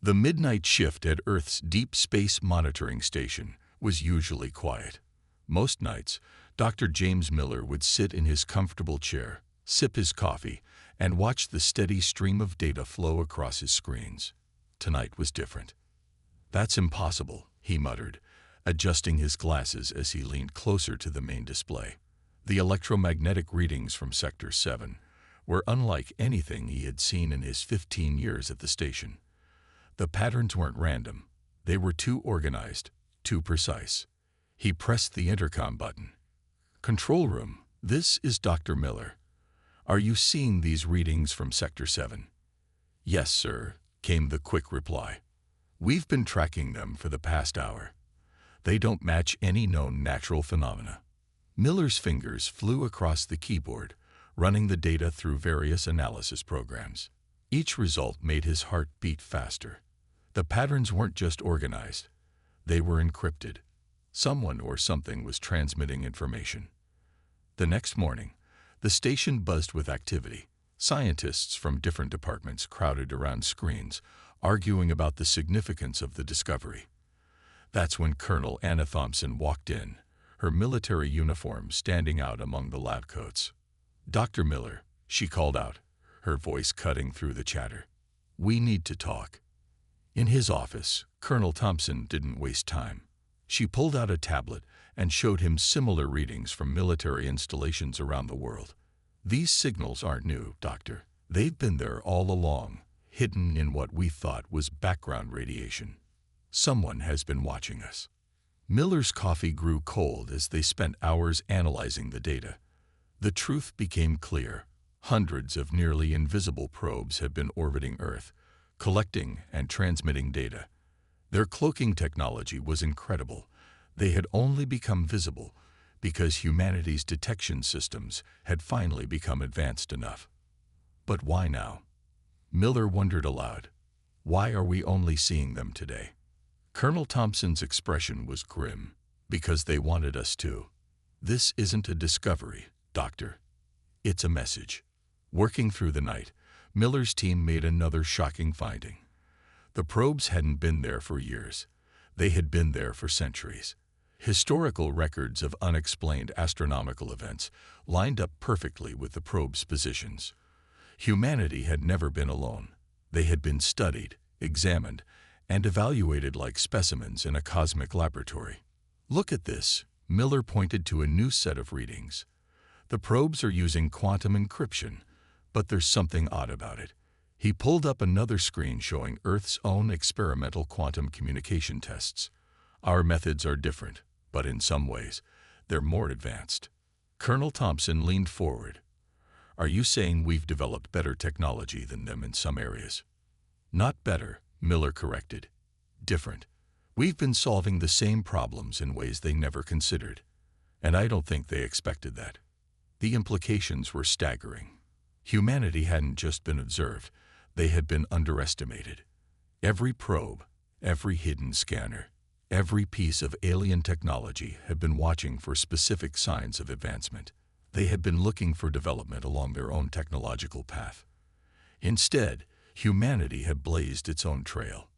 The midnight shift at Earth's Deep Space Monitoring Station was usually quiet. Most nights, Dr. James Miller would sit in his comfortable chair, sip his coffee, and watch the steady stream of data flow across his screens. Tonight was different. "That's impossible," he muttered, adjusting his glasses as he leaned closer to the main display. The electromagnetic readings from Sector 7 were unlike anything he had seen in his 15 years at the station. The patterns weren't random. They were too organized, too precise. He pressed the intercom button. "Control room, this is Dr. Miller. Are you seeing these readings from Sector 7? "Yes, sir," came the quick reply. "We've been tracking them for the past hour. They don't match any known natural phenomena." Miller's fingers flew across the keyboard, running the data through various analysis programs. Each result made his heart beat faster. The patterns weren't just organized. They were encrypted. Someone or something was transmitting information. The next morning, the station buzzed with activity. Scientists from different departments crowded around screens, arguing about the significance of the discovery. That's when Colonel Anna Thompson walked in, her military uniform standing out among the lab coats. "Dr. Miller," she called out, her voice cutting through the chatter. "We need to talk." In his office, Colonel Thompson didn't waste time. She pulled out a tablet and showed him similar readings from military installations around the world. "These signals aren't new, Doctor. They've been there all along, hidden in what we thought was background radiation. Someone has been watching us." Miller's coffee grew cold as they spent hours analyzing the data. The truth became clear. Hundreds of nearly invisible probes had been orbiting Earth, collecting and transmitting data. Their cloaking technology was incredible. They had only become visible because humanity's detection systems had finally become advanced enough. But why now? Miller wondered aloud. Why are we only seeing them today? Colonel Thompson's expression was grim. "Because they wanted us to. This isn't a discovery, Doctor. It's a message." Working through the night, Miller's team made another shocking finding. The probes hadn't been there for years. They had been there for centuries. Historical records of unexplained astronomical events lined up perfectly with the probe's positions. Humanity had never been alone. They had been studied, examined, and evaluated like specimens in a cosmic laboratory. "Look at this," Miller pointed to a new set of readings. "The probes are using quantum encryption, but there's something odd about it." He pulled up another screen showing Earth's own experimental quantum communication tests. "Our methods are different, but in some ways, they're more advanced." Colonel Thompson leaned forward. "Are you saying we've developed better technology than them in some areas?" "Not better," Miller corrected. "Different. We've been solving the same problems in ways they never considered, and I don't think they expected that." The implications were staggering. Humanity hadn't just been observed, they had been underestimated. Every probe, every hidden scanner, every piece of alien technology had been watching for specific signs of advancement. They had been looking for development along their own technological path. Instead, humanity had blazed its own trail.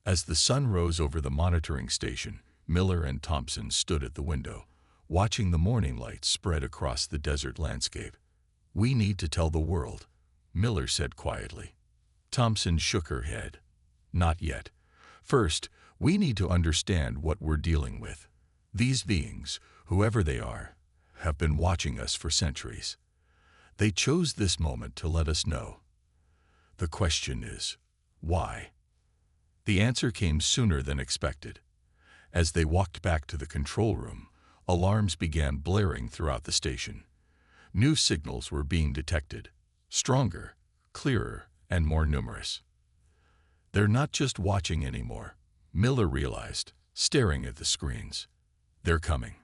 As the sun rose over the monitoring station, Miller and Thompson stood at the window, watching the morning light spread across the desert landscape. "We need to tell the world," Miller said quietly. Thompson shook her head. "Not yet. First, we need to understand what we're dealing with. These beings, whoever they are, have been watching us for centuries. They chose this moment to let us know. The question is, why?" The answer came sooner than expected. As they walked back to the control room, alarms began blaring throughout the station. New signals were being detected, stronger, clearer, and more numerous. "They're not just watching anymore," Miller realized, staring at the screens. "They're coming."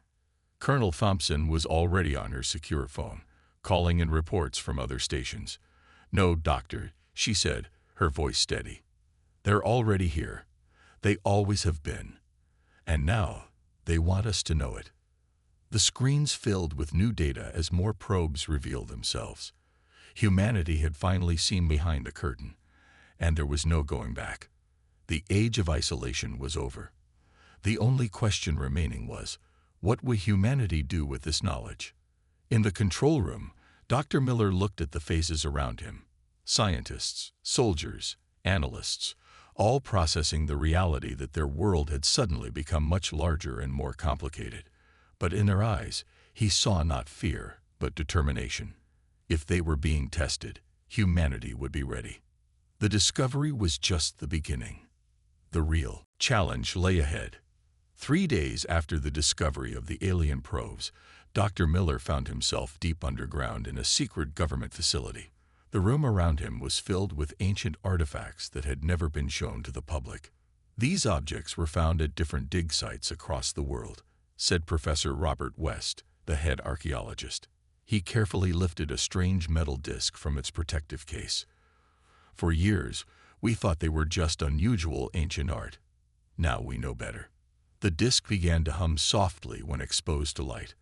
Colonel Thompson was already on her secure phone, calling in reports from other stations. "No, Doctor," she said, her voice steady. "They're already here. They always have been. And now, they want us to know it." The screens filled with new data as more probes revealed themselves. Humanity had finally seen behind the curtain, and there was no going back. The age of isolation was over. The only question remaining was, what would humanity do with this knowledge? In the control room, Dr. Miller looked at the faces around him. Scientists, soldiers, analysts, all processing the reality that their world had suddenly become much larger and more complicated. But in their eyes, he saw not fear, but determination. If they were being tested, humanity would be ready. The discovery was just the beginning. The real challenge lay ahead. 3 days after the discovery of the alien probes, Dr. Miller found himself deep underground in a secret government facility. The room around him was filled with ancient artifacts that had never been shown to the public. These objects were found at different dig sites across the world, said Professor Robert West, the head archaeologist. He carefully lifted a strange metal disc from its protective case. For years, we thought they were just unusual ancient art. Now we know better. The disc began to hum softly when exposed to light.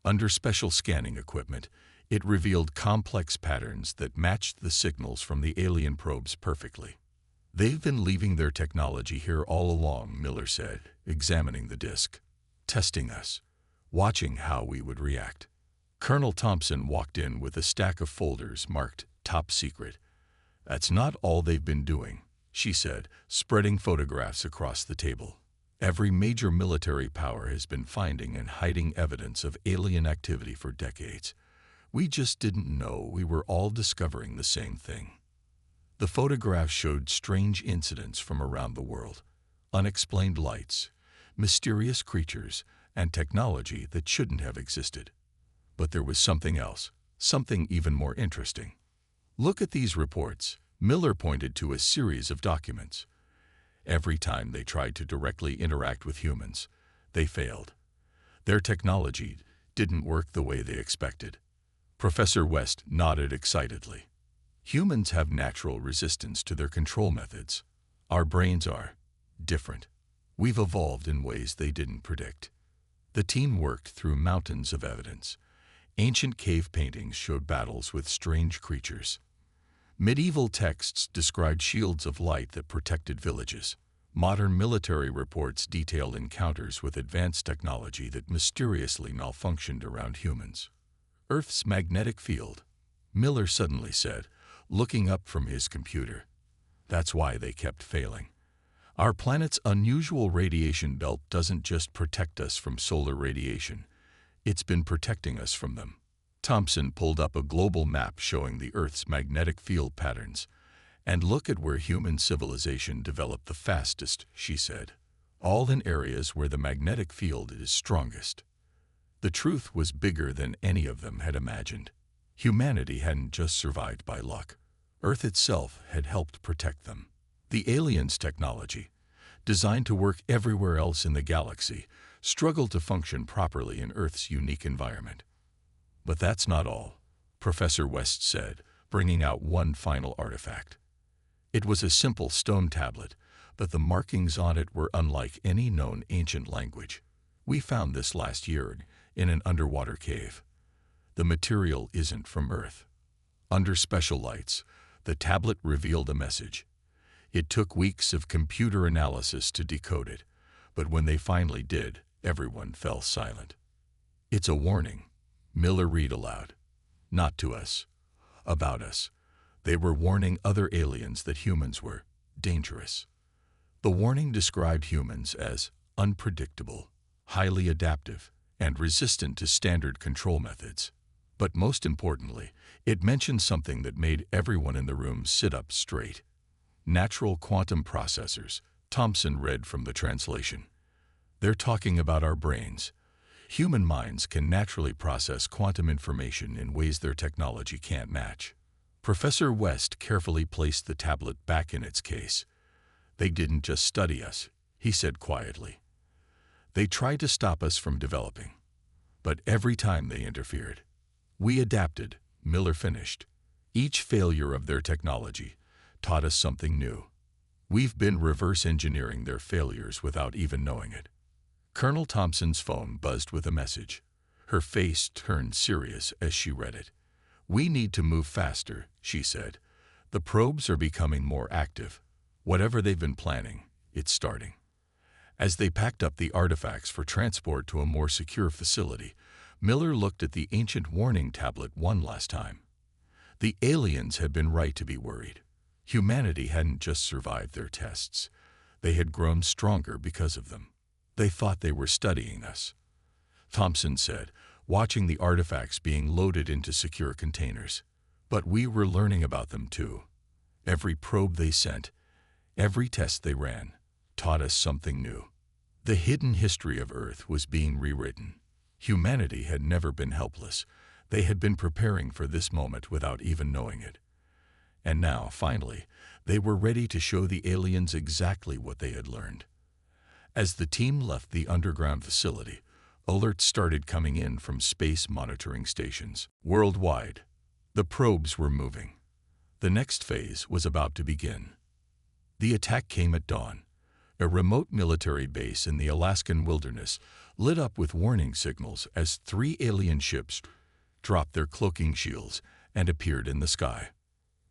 Under special scanning equipment, it revealed complex patterns that matched the signals from the alien probes perfectly. They've been leaving their technology here all along, Miller said, examining the disc. Testing us, watching how we would react. Colonel Thompson walked in with a stack of folders marked Top Secret. That's not all they've been doing, she said, spreading photographs across the table. Every major military power has been finding and hiding evidence of alien activity for decades. We just didn't know we were all discovering the same thing. The photographs showed strange incidents from around the world, unexplained lights, mysterious creatures, and technology that shouldn't have existed. But there was something else, something even more interesting. Look at these reports. Miller pointed to a series of documents. Every time they tried to directly interact with humans, they failed. Their technology didn't work the way they expected. Professor West nodded excitedly. Humans have natural resistance to their control methods. Our brains are different. We've evolved in ways they didn't predict. The team worked through mountains of evidence. Ancient cave paintings showed battles with strange creatures. Medieval texts described shields of light that protected villages. Modern military reports detailed encounters with advanced technology that mysteriously malfunctioned around humans. Earth's magnetic field, Miller suddenly said, looking up from his computer. That's why they kept failing. Our planet's unusual radiation belt doesn't just protect us from solar radiation. It's been protecting us from them. Thompson pulled up a global map showing the Earth's magnetic field patterns. And look at where human civilization developed the fastest, she said. All in areas where the magnetic field is strongest. The truth was bigger than any of them had imagined. Humanity hadn't just survived by luck. Earth itself had helped protect them. The aliens' technology, designed to work everywhere else in the galaxy, struggled to function properly in Earth's unique environment. But that's not all, Professor West said, bringing out one final artifact. It was a simple stone tablet, but the markings on it were unlike any known ancient language. We found this last year in an underwater cave. The material isn't from Earth. Under special lights, the tablet revealed a message. It took weeks of computer analysis to decode it, but when they finally did, everyone fell silent. It's a warning, Miller read aloud. Not to us. About us. They were warning other aliens that humans were dangerous. The warning described humans as unpredictable, highly adaptive, and resistant to standard control methods. But most importantly, it mentioned something that made everyone in the room sit up straight. Natural quantum processors, Thompson read from the translation. They're talking about our brains. Human minds can naturally process quantum information in ways their technology can't match. Professor West carefully placed the tablet back in its case. They didn't just study us, he said quietly. They tried to stop us from developing. But every time they interfered, we adapted, Miller finished. Each failure of their technology taught us something new. We've been reverse engineering their failures without even knowing it. Colonel Thompson's phone buzzed with a message. Her face turned serious as she read it. We need to move faster, she said. The probes are becoming more active. Whatever they've been planning, it's starting. As they packed up the artifacts for transport to a more secure facility, Miller looked at the ancient warning tablet one last time. The aliens had been right to be worried. Humanity hadn't just survived their tests. They had grown stronger because of them. They thought they were studying us, Thompson said, watching the artifacts being loaded into secure containers. But we were learning about them too. Every probe they sent, every test they ran, taught us something new. The hidden history of Earth was being rewritten. Humanity had never been helpless. They had been preparing for this moment without even knowing it. And now, finally, they were ready to show the aliens exactly what they had learned. As the team left the underground facility, alerts started coming in from space monitoring stations worldwide. The probes were moving. The next phase was about to begin. The attack came at dawn. A remote military base in the Alaskan wilderness lit up with warning signals as 3 alien ships dropped their cloaking shields and appeared in the sky.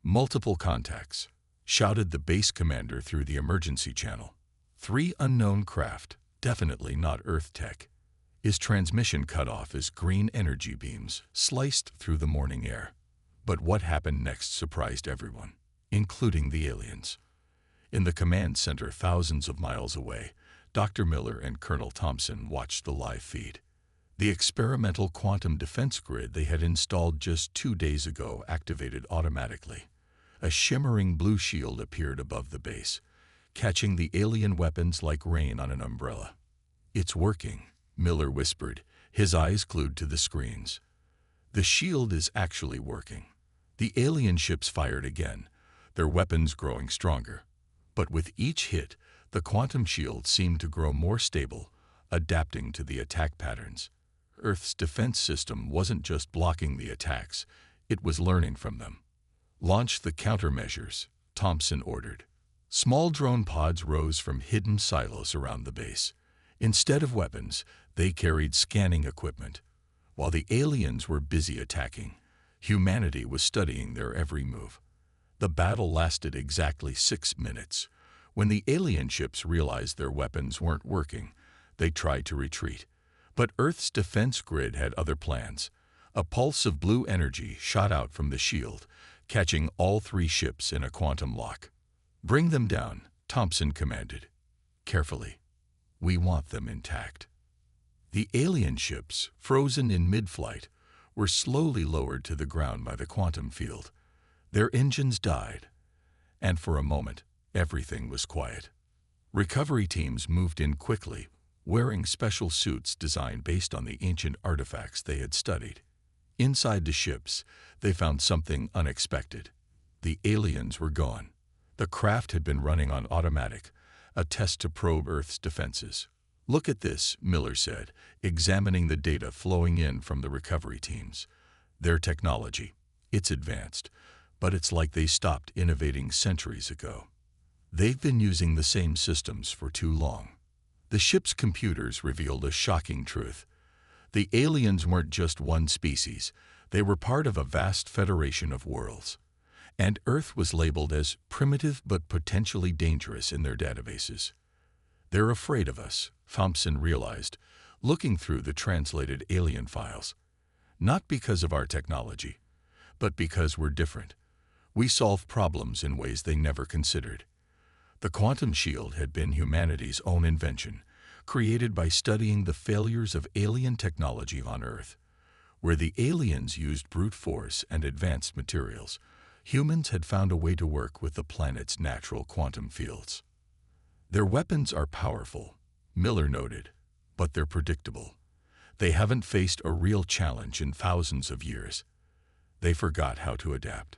"Multiple contacts," shouted the base commander through the emergency channel. 3 unknown craft, definitely not Earth tech. His transmission cut off as green energy beams sliced through the morning air. But what happened next surprised everyone, including the aliens. In the command center thousands of miles away, Dr. Miller and Colonel Thompson watched the live feed. The experimental quantum defense grid they had installed just 2 days ago activated automatically. A shimmering blue shield appeared above the base, catching the alien weapons like rain on an umbrella. "It's working," Miller whispered, his eyes glued to the screens. "The shield is actually working." The alien ships fired again, their weapons growing stronger. But with each hit, the quantum shield seemed to grow more stable, adapting to the attack patterns. Earth's defense system wasn't just blocking the attacks, it was learning from them. "Launch the countermeasures," Thompson ordered. Small drone pods rose from hidden silos around the base. Instead of weapons, they carried scanning equipment. While the aliens were busy attacking, humanity was studying their every move. The battle lasted exactly 6 minutes. When the alien ships realized their weapons weren't working, they tried to retreat. But Earth's defense grid had other plans. A pulse of blue energy shot out from the shield, catching all 3 ships in a quantum lock. "Bring them down," Thompson commanded. "Carefully. We want them intact." The alien ships, frozen in mid-flight, were slowly lowered to the ground by the quantum field. Their engines died, and for a moment, everything was quiet. Recovery teams moved in quickly, wearing special suits designed based on the ancient artifacts they had studied. Inside the ships, they found something unexpected. The aliens were gone. The craft had been running on automatic, a test to probe Earth's defenses. "Look at this," Miller said, examining the data flowing in from the recovery teams. "Their technology, it's advanced, but it's like they stopped innovating centuries ago. They've been using the same systems for too long." The ship's computers revealed a shocking truth. The aliens weren't just one species, they were part of a vast federation of worlds. And Earth was labeled as primitive but potentially dangerous in their databases. "They're afraid of us," Thompson realized, looking through the translated alien files. "Not because of our technology, but because we're different. We solve problems in ways they never considered." The quantum shield had been humanity's own invention, created by studying the failures of alien technology on Earth. Where the aliens used brute force and advanced materials, humans had found a way to work with the planet's natural quantum fields. "Their weapons are powerful," Miller noted, "but they're predictable. They haven't faced a real challenge in thousands of years. They forgot how to adapt."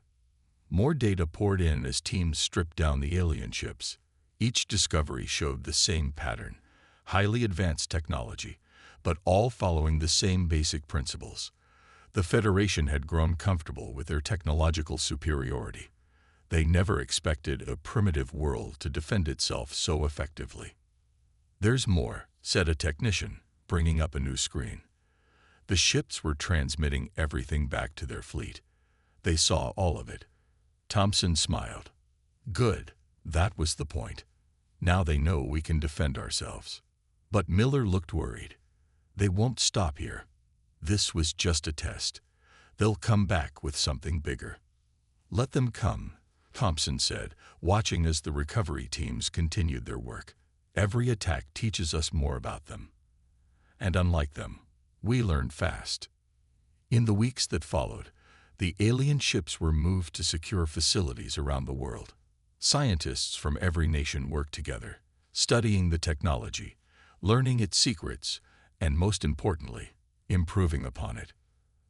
More data poured in as teams stripped down the alien ships. Each discovery showed the same pattern: highly advanced technology, but all following the same basic principles. The Federation had grown comfortable with their technological superiority. They never expected a primitive world to defend itself so effectively. "There's more," said a technician, bringing up a new screen. The ships were transmitting everything back to their fleet. They saw all of it. Thompson smiled. "Good, That was the point. Now they know we can defend ourselves. But Miller looked worried. They won't stop here. This was just a test. They'll come back with something bigger. Let them come, Thompson said, watching as the recovery teams continued their work. Every attack teaches us more about them. And unlike them, we learn fast. In the weeks that followed, the alien ships were moved to secure facilities around the world. Scientists from every nation worked together, studying the technology, learning its secrets, and most importantly, improving upon it.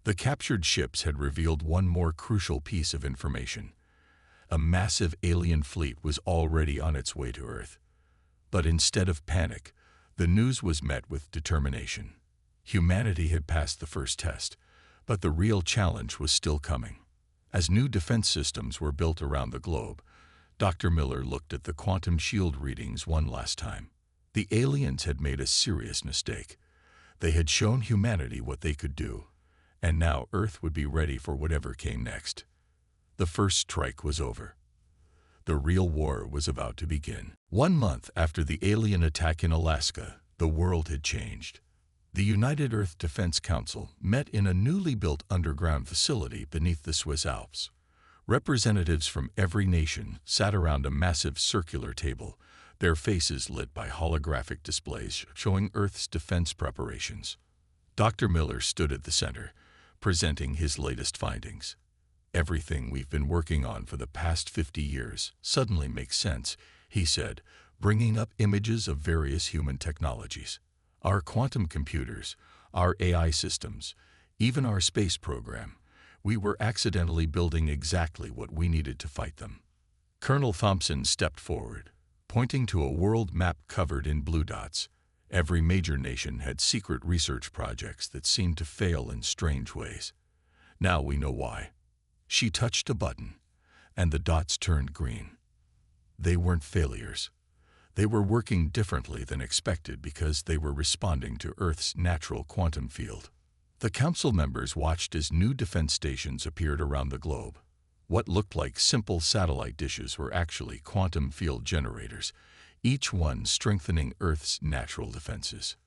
The captured ships had revealed one more crucial piece of information. A massive alien fleet was already on its way to Earth. But instead of panic, the news was met with determination. Humanity had passed the first test, but the real challenge was still coming. As new defense systems were built around the globe, Dr. Miller looked at the quantum shield readings one last time. The aliens had made a serious mistake. They had shown humanity what they could do, and now Earth would be ready for whatever came next. The first strike was over. The real war was about to begin. 1 month after the alien attack in Alaska, the world had changed. The United Earth Defense Council met in a newly built underground facility beneath the Swiss Alps. Representatives from every nation sat around a massive circular table, their faces lit by holographic displays showing Earth's defense preparations. Dr. Miller stood at the center, presenting his latest findings. Everything we've been working on for the past 50 years suddenly makes sense, he said, bringing up images of various human technologies. Our quantum computers, our AI systems, even our space program. We were accidentally building exactly what we needed to fight them. Colonel Thompson stepped forward, pointing to a world map covered in blue dots. Every major nation had secret research projects that seemed to fail in strange ways. Now we know why. She touched a button, and the dots turned green. They weren't failures. They were working differently than expected because they were responding to Earth's natural quantum field. The council members watched as new defense stations appeared around the globe. What looked like simple satellite dishes were actually quantum field generators, each one strengthening Earth's natural defenses.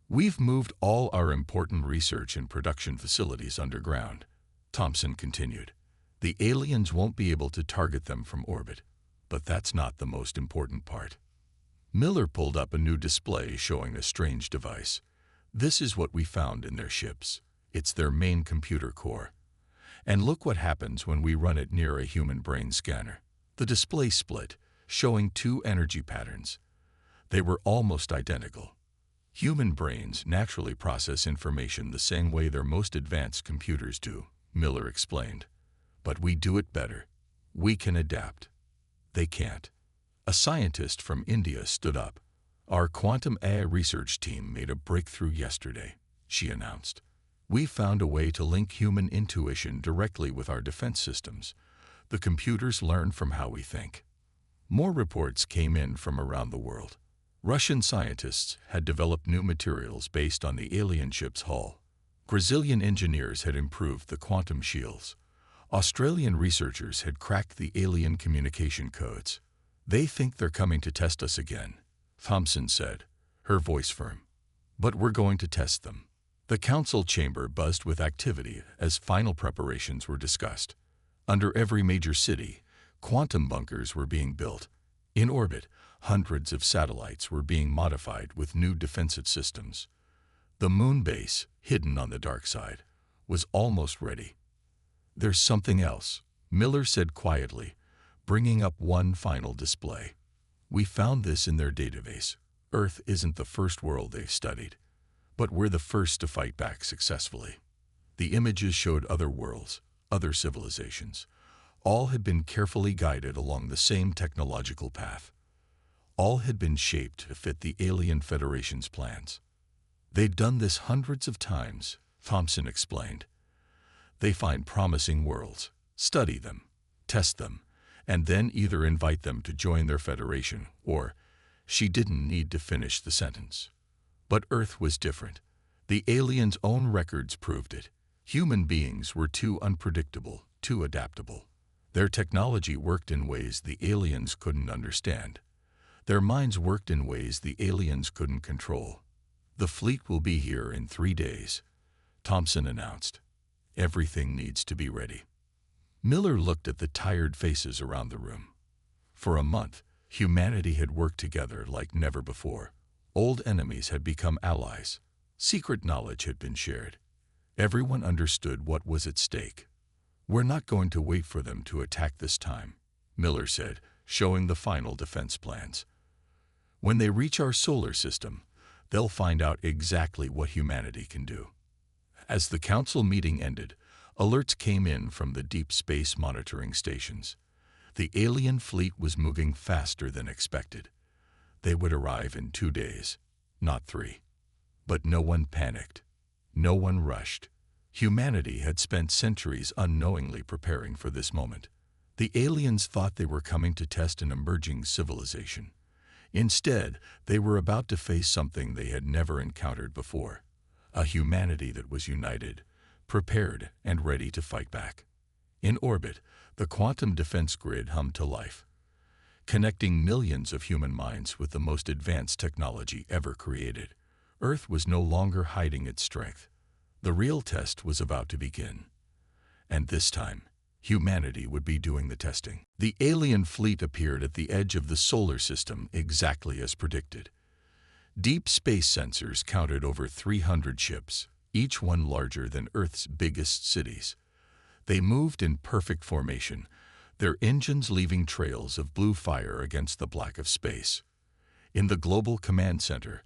We've moved all our important research and production facilities underground, Thompson continued. The aliens won't be able to target them from orbit, but that's not the most important part. Miller pulled up a new display showing a strange device. This is what we found in their ships. It's their main computer core. And look what happens when we run it near a human brain scanner. The display split, showing two energy patterns. They were almost identical. Human brains naturally process information the same way their most advanced computers do, Miller explained. But we do it better. We can adapt. They can't. A scientist from India stood up. Our quantum AI research team made a breakthrough yesterday, she announced. We found a way to link human intuition directly with our defense systems. The computers learn from how we think. More reports came in from around the world. Russian scientists had developed new materials based on the alien ship's hull. Brazilian engineers had improved the quantum shields. Australian researchers had cracked the alien communication codes. They think they're coming to test us again, Thompson said, her voice firm. But we're going to test them. The council chamber buzzed with activity as final preparations were discussed. Under every major city, quantum bunkers were being built. In orbit, hundreds of satellites were being modified with new defensive systems. The moon base, hidden on the dark side, was almost ready. There's something else, Miller said quietly, bringing up one final display. We found this in their database. Earth isn't the first world they've studied, but we're the first to fight back successfully. The images showed other worlds, other civilizations. All had been carefully guided along the same technological path. All had been shaped to fit the Alien Federation's plans. They'd done this hundreds of times, Thompson explained. They find promising worlds, study them, test them, and then either invite them to join their federation or, she didn't need to finish the sentence. But Earth was different. The aliens' own records proved it. Human beings were too unpredictable, too adaptable. Their technology worked in ways the aliens couldn't understand. Their minds worked in ways the aliens couldn't control. "The fleet will be here in 3 days," Thompson announced. "Everything needs to be ready." Miller looked at the tired faces around the room. For a month, humanity had worked together like never before. Old enemies had become allies. Secret knowledge had been shared. Everyone understood what was at stake. "We're not going to wait for them to attack this time," Miller said, showing the final defense plans. "When they reach our solar system, they'll find out exactly what humanity can do." As the council meeting ended, alerts came in from the deep space monitoring stations. The alien fleet was moving faster than expected. They would arrive in 2 days, not 3. But no one panicked. No one rushed. Humanity had spent centuries unknowingly preparing for this moment. The aliens thought they were coming to test an emerging civilization. Instead, they were about to face something they had never encountered before: a humanity that was united, prepared, and ready to fight back. In orbit, the quantum defense grid hummed to life, connecting millions of human minds with the most advanced technology ever created. Earth was no longer hiding its strength. The real test was about to begin. And this time, humanity would be doing the testing. The alien fleet appeared at the edge of the solar system exactly as predicted. Deep space sensors counted over 300 ships, each one larger than Earth's biggest cities. They moved in perfect formation, their engines leaving trails of blue fire against the black of space. In the Global Command Center,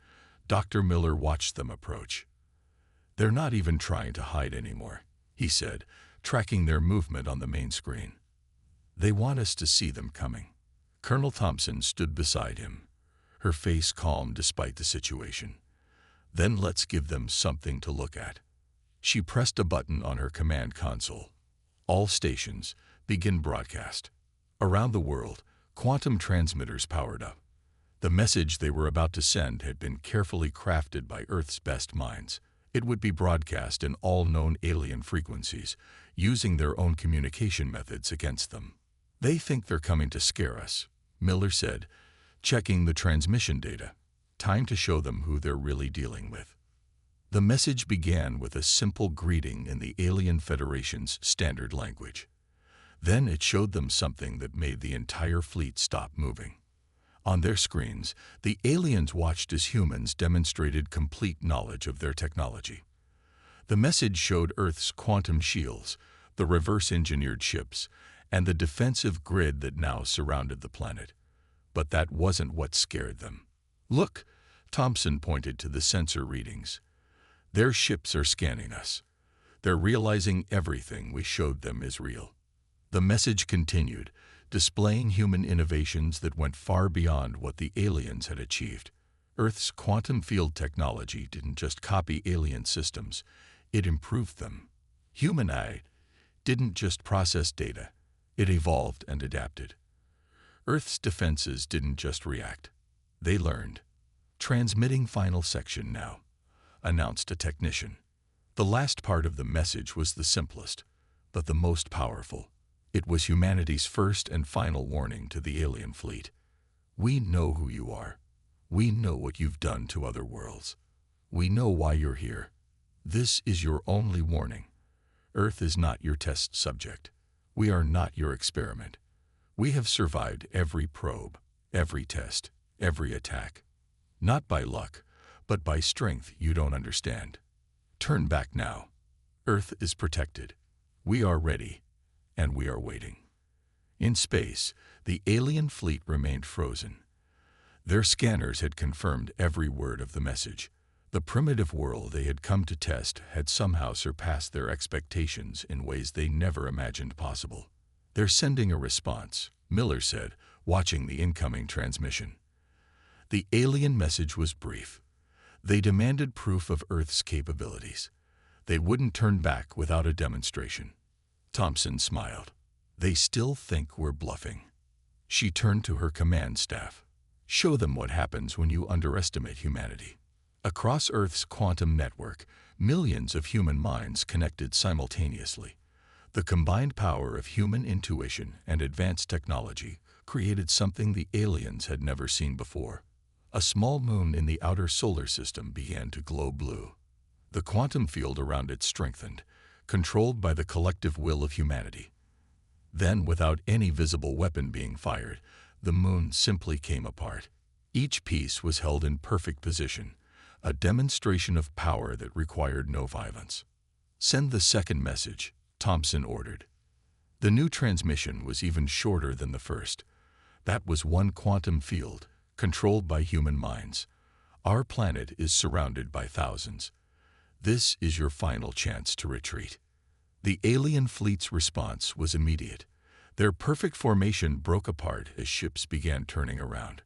Dr. Miller watched them approach. "They're not even trying to hide anymore," he said, tracking their movement on the main screen. "They want us to see them coming." Colonel Thompson stood beside him, her face calm despite the situation. "Then let's give them something to look at." She pressed a button on her command console. "All stations, begin broadcast." Around the world, quantum transmitters powered up. The message they were about to send had been carefully crafted by Earth's best minds. It would be broadcast in all known alien frequencies, using their own communication methods against them. "They think they're coming to scare us," Miller said, checking the transmission data. "Time to show them who they're really dealing with." The message began with a simple greeting in the Alien Federation's standard language. Then it showed them something that made the entire fleet stop moving. On their screens, the aliens watched as humans demonstrated complete knowledge of their technology. The message showed Earth's quantum shields, the reverse-engineered ships, and the defensive grid that now surrounded the planet. But that wasn't what scared them. "Look," Thompson pointed to the sensor readings. "Their ships are scanning us. They're realizing everything we showed them is real." The message continued, displaying human innovations that went far beyond what the aliens had achieved. Earth's quantum field technology didn't just copy alien systems, it improved them. Human eye didn't just process data, it evolved and adapted. Earth's defenses didn't just react, they learned. "Transmitting final section now," announced a technician. The last part of the message was the simplest, but the most powerful. It was humanity's first and final warning to the alien fleet. "We know who you are. We know what you've done to other worlds. We know why you're here. This is your only warning. Earth is not your test subject. We are not your experiment. We have survived every probe, every test, every attack. Not by luck, but by strength you don't understand. Turn back now. Earth is protected. We are ready, and we are waiting." In space, the alien fleet remained frozen. Their scanners had confirmed every word of the message. The primitive world they had come to test had somehow surpassed their expectations in ways they never imagined possible. "They're sending a response," Miller said, watching the incoming transmission. The alien message was brief. They demanded proof of Earth's capabilities. They wouldn't turn back without a demonstration. Thompson smiled. "They still think we're bluffing." She turned to her command staff. "Show them what happens when you underestimate humanity." Across Earth's quantum network, millions of human minds connected simultaneously. The combined power of human intuition and advanced technology created something the aliens had never seen before. A small moon in the outer solar system began to glow blue. The quantum field around it strengthened, controlled by the collective will of humanity. Then, without any visible weapon being fired, the moon simply came apart. Each piece was held in perfect position, a demonstration of power that required no violence. "Send the second message," Thompson ordered. The new transmission was even shorter than the first. That was one quantum field, controlled by human minds. "Our planet is surrounded by thousands. This is your final chance to retreat." The alien fleet's response was immediate. Their perfect formation broke apart as ships began turning around.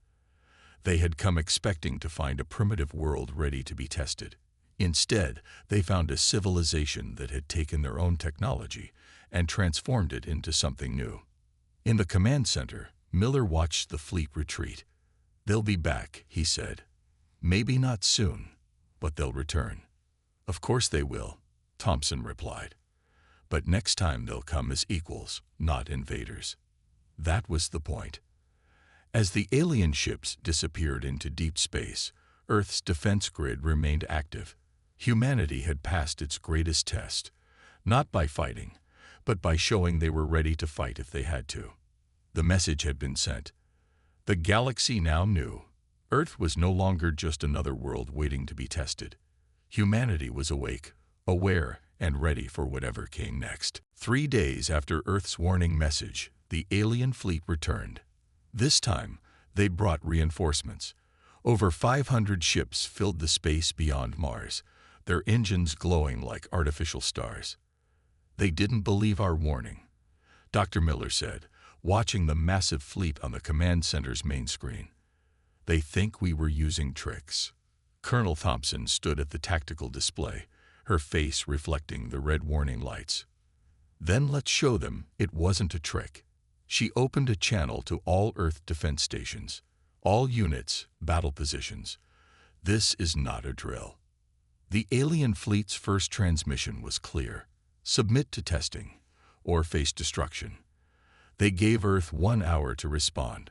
They had come expecting to find a primitive world ready to be tested. Instead, they found a civilization that had taken their own technology and transformed it into something new. In the command center, Miller watched the fleet retreat. "They'll be back," he said. "Maybe not soon, but they'll return." "Of course they will," Thompson replied. "But next time they'll come as equals, not invaders." That was the point. As the alien ships disappeared into deep space, Earth's defense grid remained active. Humanity had passed its greatest test, not by fighting, but by showing they were ready to fight if they had to. The message had been sent. The galaxy now knew. Earth was no longer just another world waiting to be tested. Humanity was awake, aware, and ready for whatever came next. 3 days after Earth's warning message, the alien fleet returned. This time, they brought reinforcements. Over 500 ships filled the space beyond Mars, their engines glowing like artificial stars. "They didn't believe our warning," Dr. Miller said, watching the massive fleet on the command center's main screen. "They think we were using tricks." Colonel Thompson stood at the tactical display, her face reflecting the red warning lights. "Then let's show them it wasn't a trick." She opened a channel to all Earth defense stations. "All units, battle positions. This is not a drill." The alien fleet's first transmission was clear: submit to testing, or face destruction. They gave Earth 1 hour to respond.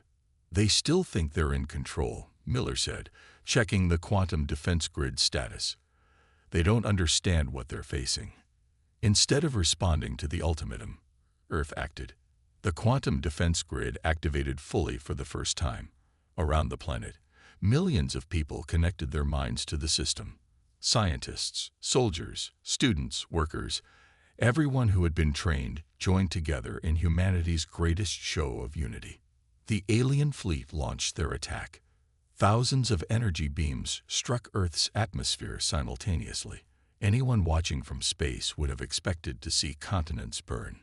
"They still think they're in control," Miller said, checking the quantum defense grid status. "They don't understand what they're facing." Instead of responding to the ultimatum, Earth acted. The quantum defense grid activated fully for the first time. Around the planet, millions of people connected their minds to the system. Scientists, soldiers, students, workers, everyone who had been trained joined together in humanity's greatest show of unity. The alien fleet launched their attack. Thousands of energy beams struck Earth's atmosphere simultaneously. Anyone watching from space would have expected to see continents burn.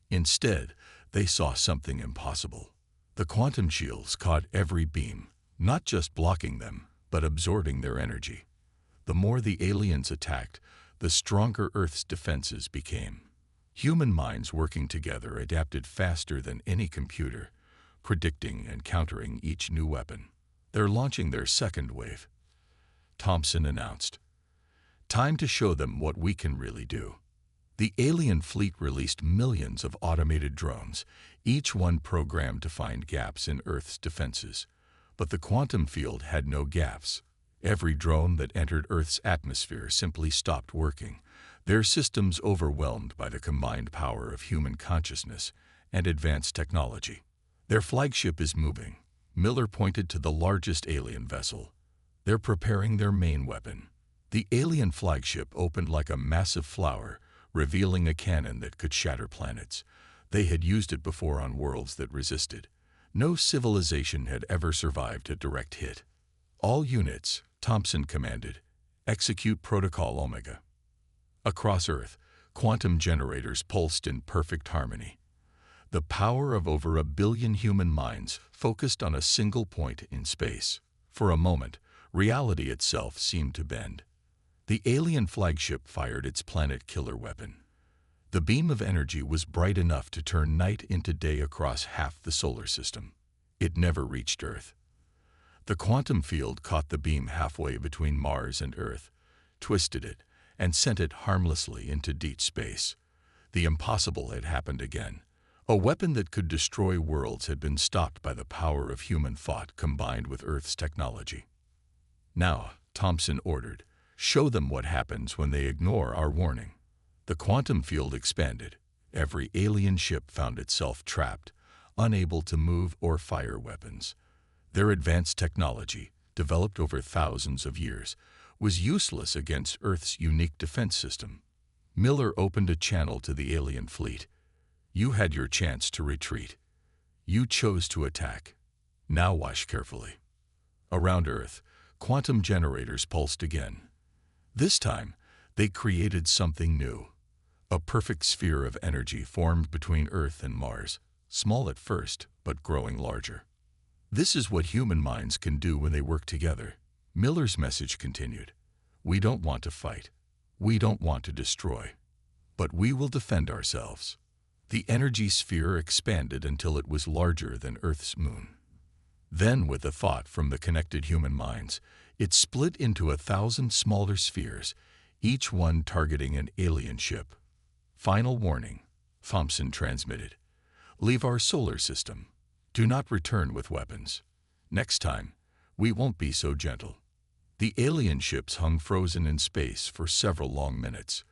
Instead, they saw something impossible. The quantum shields caught every beam, not just blocking them, but absorbing their energy. The more the aliens attacked, the stronger Earth's defenses became. Human minds working together adapted faster than any computer, predicting and countering each new weapon. "They're launching their second wave," Thompson announced. "Time to show them what we can really do." The alien fleet released millions of automated drones, each one programmed to find gaps in Earth's defenses. But the quantum field had no gaps. Every drone that entered Earth's atmosphere simply stopped working, their systems overwhelmed by the combined power of human consciousness and advanced technology. "Their flagship is moving," Miller pointed to the largest alien vessel. "They're preparing their main weapon." The alien flagship opened like a massive flower, revealing a cannon that could shatter planets. They had used it before on worlds that resisted. No civilization had ever survived a direct hit. "All units," Thompson commanded, "execute Protocol Omega." Across Earth, quantum generators pulsed in perfect harmony. The power of over 1 billion human minds focused on a single point in space. For a moment, reality itself seemed to bend. The alien flagship fired its planet-killer weapon. The beam of energy was bright enough to turn night into day across half the solar system. It never reached Earth. The quantum field caught the beam halfway between Mars and Earth, twisted it, and sent it harmlessly into deep space. The impossible had happened again. A weapon that could destroy worlds had been stopped by the power of human thought combined with Earth's technology. "Now," Thompson ordered, "show them what happens when they ignore our warning." The quantum field expanded. Every alien ship found itself trapped, unable to move or fire weapons. Their advanced technology, developed over thousands of years, was useless against Earth's unique defense system. Miller opened a channel to the alien fleet. "You had your chance to retreat. You chose to attack. Now watch carefully." Around Earth, quantum generators pulsed again. This time, they created something new. A perfect sphere of energy formed between Earth and Mars, small at first, but growing larger. "This is what human minds can do when they work together." Miller's message continued. "We don't want to fight. We don't want to destroy. But we will defend ourselves." The energy sphere expanded until it was larger than Earth's moon. Then, with a thought from the connected human minds, it split into 1,000 smaller spheres, each one targeting an alien ship. "Final warning," Thompson transmitted. "Leave our solar system. Do not return with weapons. Next time, we won't be so gentle." The alien ships hung frozen in space for several long minutes.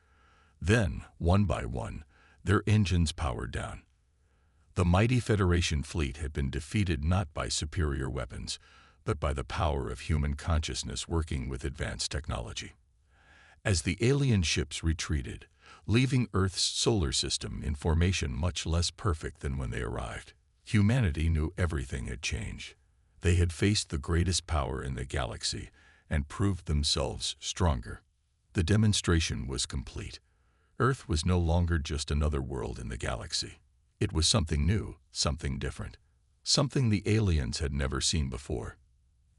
Then, one by one, their engines powered down. The mighty Federation fleet had been defeated not by superior weapons, but by the power of human consciousness working with advanced technology. As the alien ships retreated, leaving Earth's solar system in formation much less perfect than when they arrived, humanity knew everything had changed. They had faced the greatest power in the galaxy and proved themselves stronger. The demonstration was complete. Earth was no longer just another world in the galaxy. It was something new, something different, something the aliens had never seen before,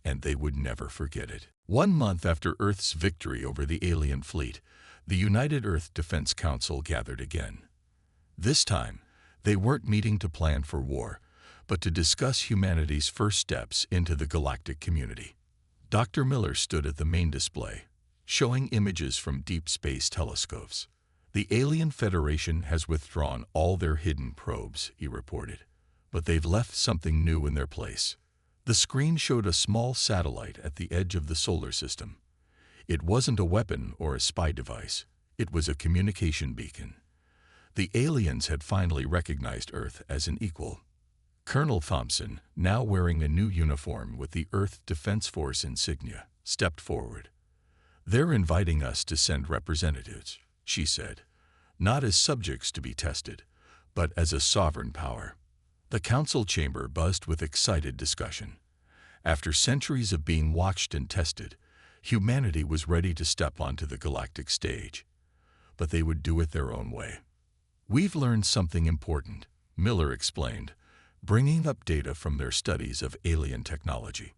and they would never forget it. 1 month after Earth's victory over the alien fleet, the United Earth Defense Council gathered again. This time, they weren't meeting to plan for war, but to discuss humanity's first steps into the galactic community. Dr. Miller stood at the main display, showing images from deep space telescopes. "The Alien Federation has withdrawn all their hidden probes," he reported, "but they've left something new in their place." The screen showed a small satellite at the edge of the solar system. It wasn't a weapon or a spy device. It was a communication beacon. The aliens had finally recognized Earth as an equal. Colonel Thompson, now wearing a new uniform with the Earth Defense Force insignia, stepped forward. "They're inviting us to send representatives," she said, "not as subjects to be tested, but as a sovereign power." The council chamber buzzed with excited discussion. After centuries of being watched and tested, humanity was ready to step onto the galactic stage. But they would do it their own way. "We've learned something important," Miller explained, bringing up data from their studies of alien technology.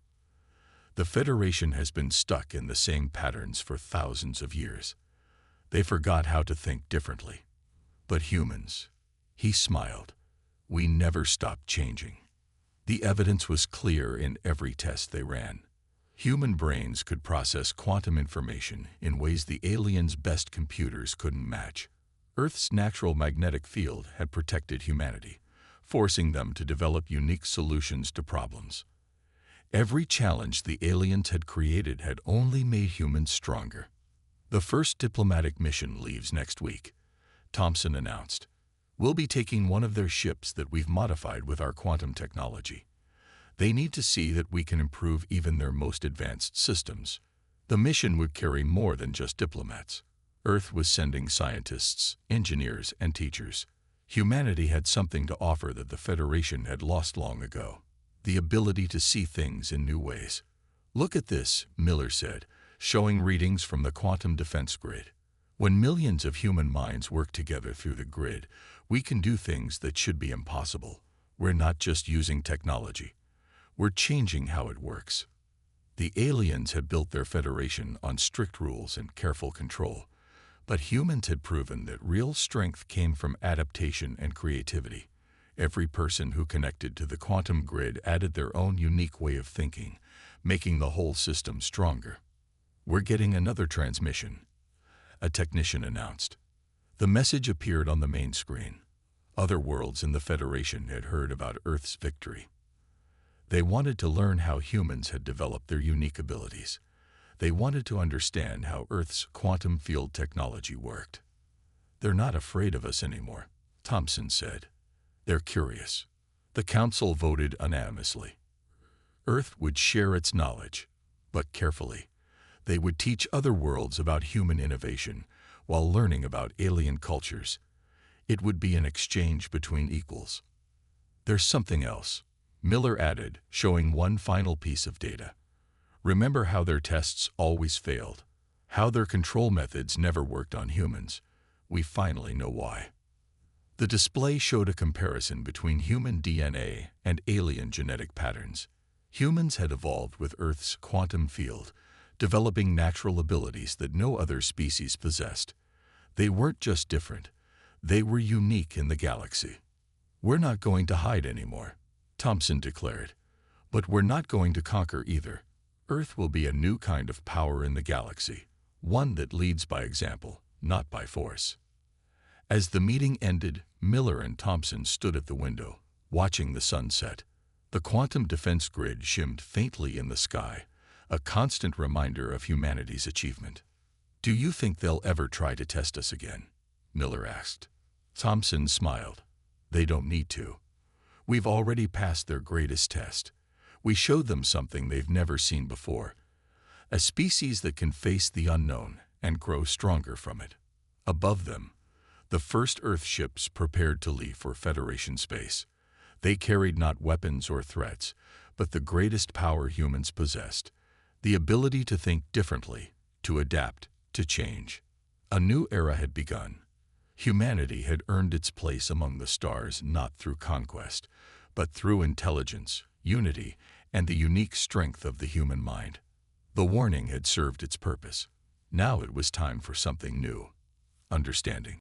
"The Federation has been stuck in the same patterns for thousands of years. They forgot how to think differently. But humans," he smiled, "we never stopped changing." The evidence was clear in every test they ran. Human brains could process quantum information in ways the aliens' best computers couldn't match. Earth's natural magnetic field had protected humanity, forcing them to develop unique solutions to problems. Every challenge the aliens had created had only made humans stronger. "The first diplomatic mission leaves next week," Thompson announced. "We'll be taking one of their ships that we've modified with our quantum technology. They need to see that we can improve even their most advanced systems." The mission would carry more than just diplomats. Earth was sending scientists, engineers, and teachers. Humanity had something to offer that the Federation had lost long ago: the ability to see things in new ways. "Look at this," Miller said, showing readings from the quantum defense grid. "When millions of human minds work together through the grid, we can do things that should be impossible. We're not just using technology. We're changing how it works." The aliens had built their Federation on strict rules and careful control, but humans had proven that real strength came from adaptation and creativity. Every person who connected to the quantum grid added their own unique way of thinking, making the whole system stronger. "We're getting another transmission," a technician announced. The message appeared on the main screen. Other worlds in the Federation had heard about Earth's victory. They wanted to learn how humans had developed their unique abilities. They wanted to understand how Earth's quantum field technology worked. "They're not afraid of us anymore," Thompson said. "They're curious." The council voted unanimously. Earth would share its knowledge, but carefully. They would teach other worlds about human innovation while learning about alien cultures. It would be an exchange between equals. "There's something else," Miller added, showing one final piece of data. "Remember how their tests always failed? How their control methods never worked on humans? We finally know why." The display showed a comparison between human DNA and alien genetic patterns. Humans had evolved with Earth's quantum field, developing natural abilities that no other species possessed. They weren't just different, they were unique in the galaxy. "We're not going to hide anymore," Thompson declared. "But we're not going to conquer either. Earth will be a new kind of power in the galaxy, one that leads by example, not by force." As the meeting ended, Miller and Thompson stood at the window, watching the sunset. The quantum defense grid shimmed faintly in the sky, a constant reminder of humanity's achievement. "Do you think they'll ever try to test us again?" Miller asked. Thompson smiled. "They don't need to. We've already passed their greatest test. We showed them something they've never seen before, a species that can face the unknown and grow stronger from it." Above them, the first Earth ships prepared to leave for Federation space. They carried not weapons or threats, but the greatest power humans possessed, the ability to think differently, to adapt, to change. A new era had begun. Humanity had earned its place among the stars not through conquest, but through intelligence, unity, and the unique strength of the human mind. The warning had served its purpose. Now it was time for something new: understanding.